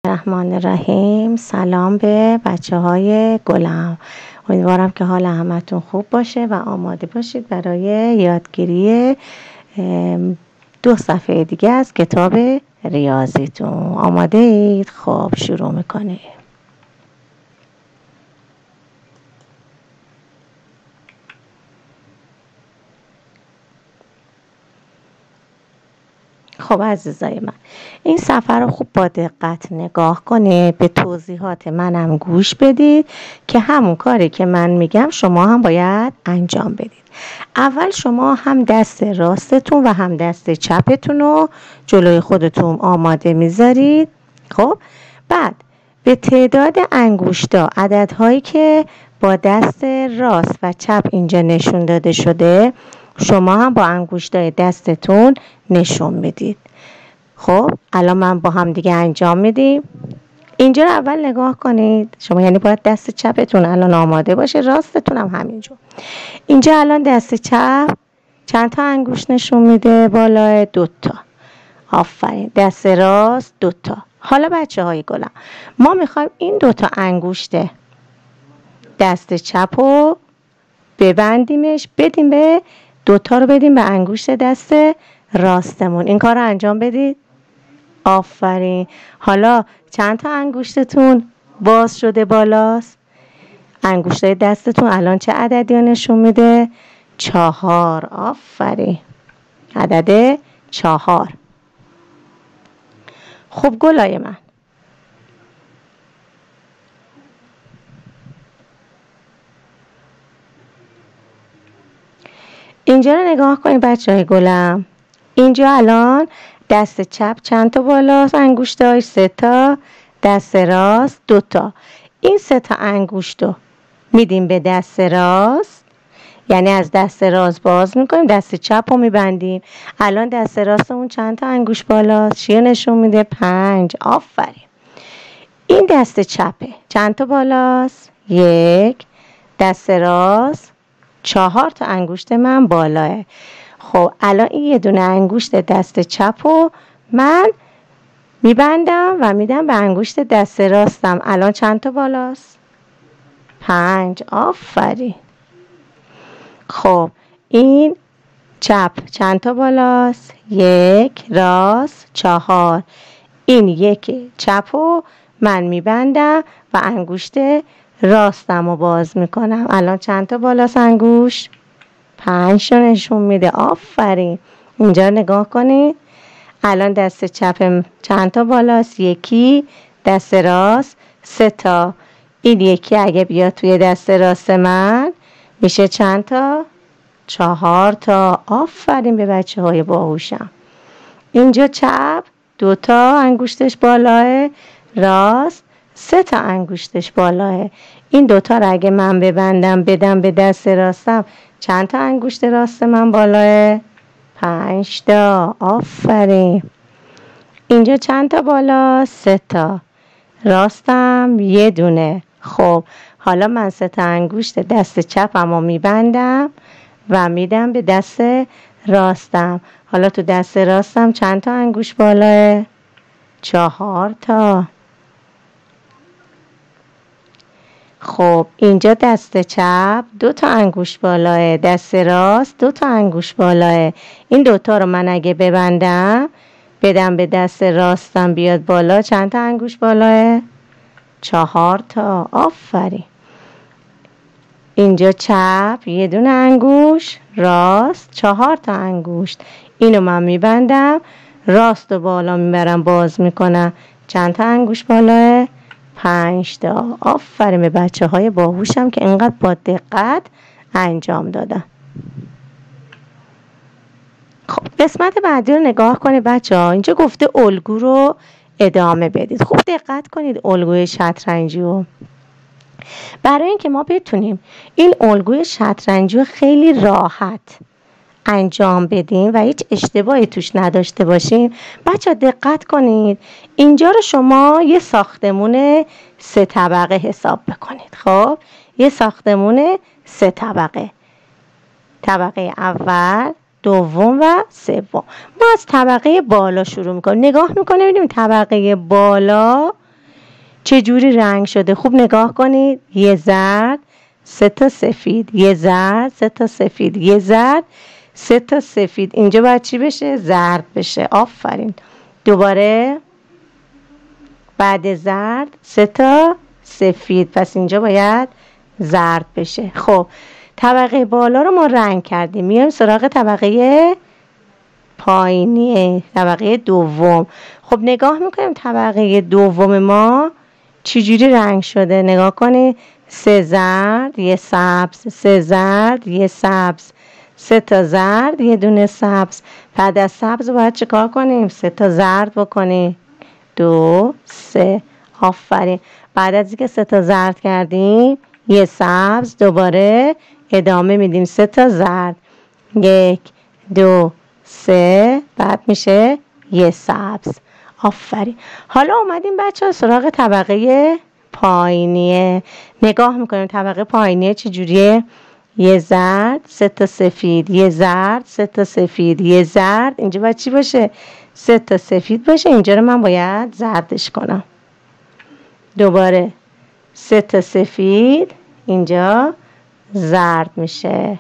الرحمن الرحیم. سلام به بچه های گلم. امیدوارم که حال همتون خوب باشه و آماده باشید برای یادگیری 2 صفحه دیگه از کتاب ریاضیتون. آماده اید؟ خب شروع میکنیم. خب عزیزای من، این صفحه رو خوب با دقت نگاه کنید، به توضیحات منم گوش بدید که همون کاری که من میگم شما هم باید انجام بدید. اول شما هم دست راستتون و هم دست چپتون رو جلوی خودتون آماده میذارید. خب بعد به تعداد انگشتا، عددهایی که با دست راست و چپ اینجا نشون داده شده، شما هم با انگشتای دستتون نشون میدید. خب الان من با هم دیگه انجام میدیم. اینجا رو اول نگاه کنید شما، یعنی باید دست چپتون الان آماده باشه، راستتون هم همینجور. اینجا الان دست چپ چند تا انگشت نشون میده؟ بالا 2 تا. آفرین. دست راست 2 تا. حالا بچه های گلم، ما میخوایم این 2 تا انگشت دست چپ رو ببندیمش، بدیم به 2 تا رو بدیم به انگشت دست راستمون. این کار رو انجام بدید. آفرین. حالا چند تا انگشتتون باز شده بالاست؟ انگشتای دستتون الان چه عددی رو نشون میده؟ 4. آفرین. عدد 4. خب گلای من، اینجا رو نگاه کنید بچه های گلم. اینجا الان دست چپ چند تا بالاست؟ انگشتاش 3 تا. دست راست 2 تا. این 3 تا انگشت رو میدیم به دست راست، یعنی از دست راست باز میکنیم، دست چپ رو میبندیم. الان دست راستمون چند تا انگشت بالاست؟ چیه نشون میده؟ 5. آفرین. این دست چپه چند تا بالاست؟ 1. دست راست 4 تا انگشت من بالاه. خب الان این یه دونه انگشت دست چپ رو من میبندم و میدم به انگشت دست راستم. الان چند تا بالاست؟ 5. آفرین. خب این چپ چند تا بالاست؟ 1. راست 4. این 1 چپ رو من میبندم و انگشت راستم رو باز میکنم. الان چند تا بالاست انگشت؟ 5 رو نشون میده. آفرین. اینجا نگاه کنید. الان دست چپ چند تا بالاست؟ 1. دست راست 3 تا. این 1 اگه بیاد توی دست راست من میشه چند تا؟ 4 تا. آفرین به بچه های باهوشم. اینجا چپ 2 تا انگشتش بالاه، راست 3 تا انگشتش بالاه. این 2 تا رو اگه من ببندم بدم به دست راستم، چند تا انگشت راست من بالاه؟ 5 تا. آفرین. اینجا چند تا بالا؟ 3 تا. راستم 1 دونه. خب حالا من 3 تا انگشت دست چپم رو میبندم و میدم به دست راستم. حالا تو دست راستم چند تا انگشت بالاه؟ 4 تا. خب اینجا دست چپ 2 تا انگشت بالاه، دست راست 2 تا انگشت بالاه. این 2 تا رو من اگه ببندم بدم به دست راستم بیاد بالا، چند تا انگشت بالاه؟ 4 تا. آفرین. اینجا چپ 1 دونه انگشت، راست 4 تا انگشت. اینو من میبندم، راست و بالا میبرم باز میکنم، چند تا انگشت بالاه؟ 5 تا. آفرین به بچه های باهوشم که اینقدر با دقت انجام دادن. خب قسمت بعدی رو نگاه کنید بچه ها. اینجا گفته الگو رو ادامه بدید. خوب دقت کنید الگوی شطرنجی رو. برای اینکه ما بتونیم این الگوی شطرنجی رو خیلی راحت انجام بدیم و هیچ اشتباهی توش نداشته باشیم، بچه دقت کنید. اینجا رو شما یه ساختمون 3 طبقه حساب بکنید. خب یه ساختمون 3 طبقه، طبقه اول، دوم و سوم. ما از طبقه بالا شروع میکنیم. نگاه میکنیم ببینیم طبقه بالا چه جوری رنگ شده؟ خوب نگاه کنید. یه زرد، 3 تا سفید، یه زرد، 3 تا سفید، یه زرد، 3 تا سفید. اینجا باید چی بشه؟ زرد بشه. آفرین. دوباره بعد زرد 3 تا سفید، پس اینجا باید زرد بشه. خب طبقه بالا رو ما رنگ کردیم، میایم سراغ طبقه پایینی، طبقه دوم. خب نگاه میکنیم طبقه دوم ما چجوری رنگ شده. نگاه کنید. 3 زرد، یه سبز، 3 زرد، یه سبز، 3 تا زرد، یه دونه سبز. بعد از سبز باید چیکار کنیم؟ 3 تا زرد بکنیم. 2 3. آفرین. بعد از اینکه 3 تا زرد کردیم یه سبز، دوباره ادامه میدیم 3 تا زرد. 1 2 3. بعد میشه یه سبز. آفرین. حالا اومدیم بچه ها سراغ طبقه پایینیه. نگاه میکنیم طبقه پایینیه چجوریه. یه زرد، 3 تا سفید، یه زرد، 3 تا سفید، یه زرد. اینجا باید چی باشه؟ 3 تا سفید باشه. اینجا رو من باید زردش کنم. دوباره 3 تا سفید، اینجا زرد میشه.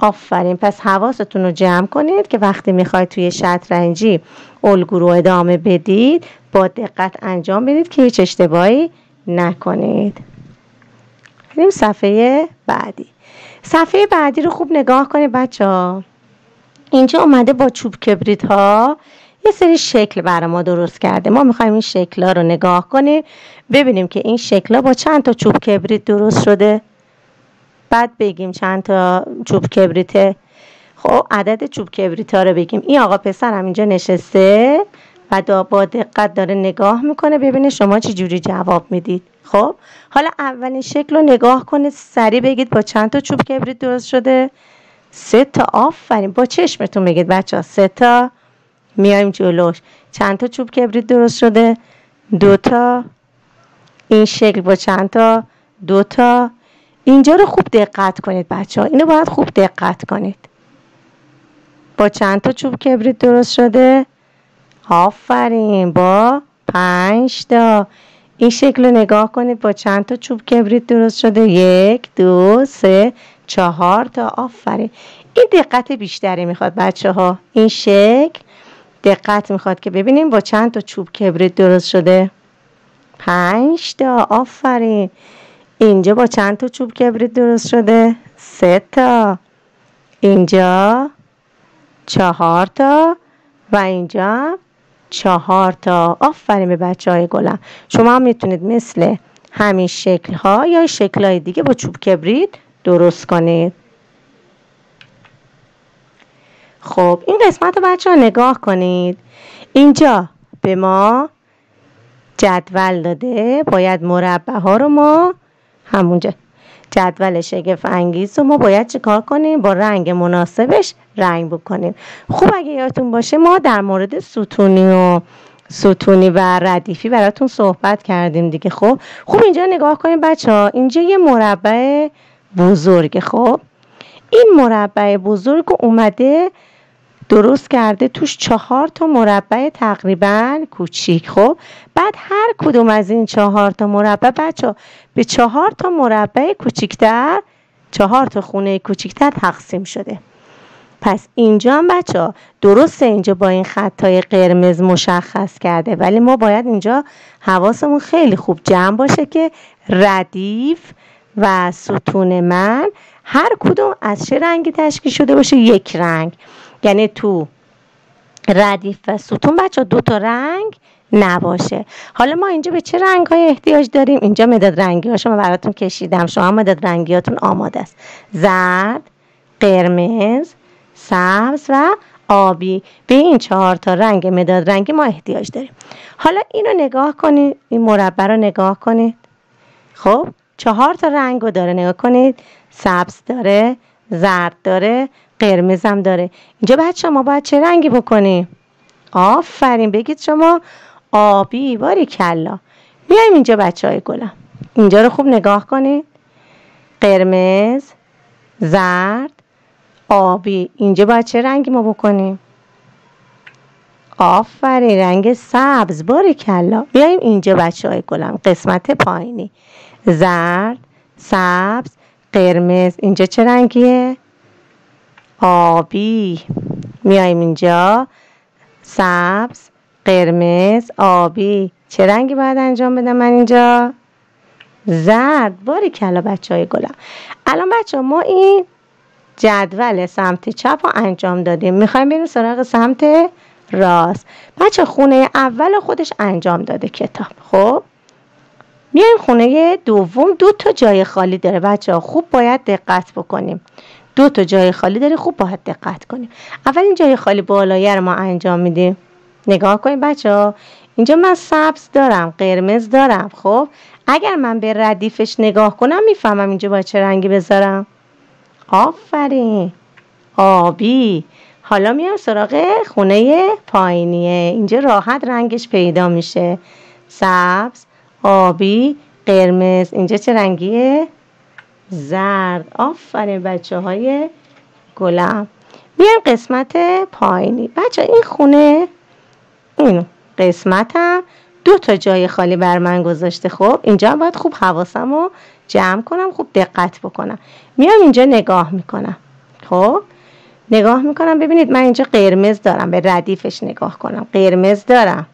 آفرین. پس حواستون رو جمع کنید که وقتی میخواید توی شطرنجی الگو رو ادامه بدید با دقت انجام بدید که هیچ اشتباهی نکنید. بریم صفحه بعدی. صفحه بعدی رو خوب نگاه کنید بچه ها. اینجا اومده با چوب کبریت ها یه سری شکل برای ما درست کرده. ما میخوایم این شکل ها رو نگاه کنیم ببینیم که این شکل ها با چند تا چوب کبریت درست شده. بعد بگیم چند تا چوب کبریته. خب عدد چوب کبریت ها رو بگیم. این آقا پسرم اینجا نشسته و با دقت داره نگاه میکنه ببینه شما چی جوری جواب میدید. خب حالا اولین شکل رو نگاه کنید، سریع بگید با چند تا چوب کبریت درست شده؟ 3 تا. آفرین. با چشمتون بگید بچه ها. 3 تا. میایم جلوش. چند تا چوب کبریت درست شده؟ 2 تا. این شکل با چند تا؟ 2 تا. اینجا رو خوب دقت کنید بچه ها. اینو باید خوب دقت کنید. با چند تا چوب کبریت درست شده؟ آفرین. با 5 تا. این شکل رو نگاه کنید با چند تا چوب کبریت درست شده؟ 1 2 3 4 تا. آفرین. این دقت بیشتری میخواد بچه ها. این شکل دقت میخواد که ببینیم با چند تا چوب کبریت درست شده؟ 5 تا. آفرین. اینجا با چند تا چوب کبریت درست شده؟ 3 تا. اینجا 4 تا و اینجا 4 تا. آفرین به بچه های گلم. شما هم میتونید مثل همین شکل ها یا شکل های دیگه با چوب کبریت درست کنید. خب این قسمت رو بچه ها نگاه کنید. اینجا به ما جدول داده. باید مربع ها رو ما همونجا جدول شگفت انگیز رو ما باید چیکار کنیم؟ با رنگ مناسبش رنگ بکنیم. خوب اگه یادتون باشه ما در مورد ستونی و ردیفی براتون صحبت کردیم دیگه. خب اینجا نگاه کنیم بچه ها. اینجا یه مربع بزرگه. خب این مربع بزرگ اومده درست کرده توش 4 تا مربع تقریبا کوچیک. خب بعد هر کدوم از این 4 تا مربع بچه به 4 تا مربع کوچیکتر، 4 تا خونه کوچیکتر تقسیم شده. پس اینجا هم بچه درسته اینجا با این خطای قرمز مشخص کرده، ولی ما باید اینجا حواسمون خیلی خوب جمع باشه که ردیف و ستون من هر کدوم از چه رنگی تشکیل شده باشه؟ یک رنگ. یعنی تو ردیف و ستون بچه 2 تا رنگ نباشه. حالا ما اینجا به چه رنگ های احتیاج داریم؟ اینجا مداد رنگی هاشو من براتون کشیدم. شما مداد رنگی هاتون آماده است. زرد، قرمز، سبز و آبی. به این 4 تا رنگ مداد رنگی ما احتیاج داریم. حالا اینو نگاه کنید. این مربع رو نگاه کنید. خب 4 تا رنگ رو داره. نگاه کنید. سبز داره، زرد داره، قرمز هم داره. اینجا بچه ما باید چه رنگی بکنیم؟ آفرین. بگید شما آبی. باریکلا. میایم اینجا بچه های گلم. اینجا رو خوب نگاه کنید. قرمز، زرد، آبی. اینجا باید چه رنگی ما بکنیم؟ آفرین، رنگ سبز. باریکلا. بیایم اینجا بچه های گلم، قسمت پایینی. زرد، سبز، قرمز. اینجا چه رنگیه؟ آبی. میایم اینجا، سبز، قرمز، آبی. چه رنگی باید انجام بدم من اینجا؟ زرد. باریکلا بچه های گلم. الان بچه ها ما این جدول سمت چپ رو انجام دادیم، میخوایم بریم سراغ سمت راست. بچه خونه اول خودش انجام داده کتاب. خب میایم خونه دوم، 2 تا جای خالی داره بچه ها، خوب باید دقت بکنیم. 2 تا جای خالی داره، خوب باید دقت کنیم. اول این جای خالی بالایی رو ما انجام میدیم. نگاه کنید بچه ها، اینجا من سبز دارم، قرمز دارم. خب اگر من به ردیفش نگاه کنم میفهمم اینجا باید چه رنگی بذارم. آفرین، آبی. حالا میام سراغ خونه پایینیه. اینجا راحت رنگش پیدا میشه. سبز، آبی، قرمز. اینجا چه رنگیه؟ زرد. آفرین بچه های گلم. میام قسمت پایینی. بچه این خونه، این قسمتم 2 تا جای خالی بر من گذاشته. خب اینجا باید خوب حواسم رو جمع کنم، خوب دقت بکنم. میام اینجا نگاه میکنم. خب نگاه میکنم، ببینید من اینجا قرمز دارم، به ردیفش نگاه کنم. قرمز دارم،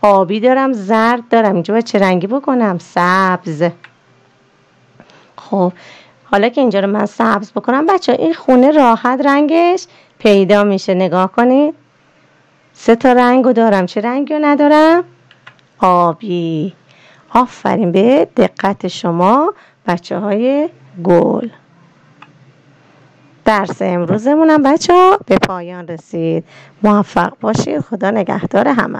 آبی دارم، زرد دارم. اینجا باید چه رنگی بکنم؟ سبز. خب حالا که اینجا رو من سبز بکنم بچه این خونه راحت رنگش پیدا میشه. نگاه کنید 3 تا رنگو دارم. چه رنگی رو ندارم؟ آبی. آفرین به دقت شما بچه های گل. درس امروزمونم بچه ها به پایان رسید. موفق باشید. خدا نگهدار همه.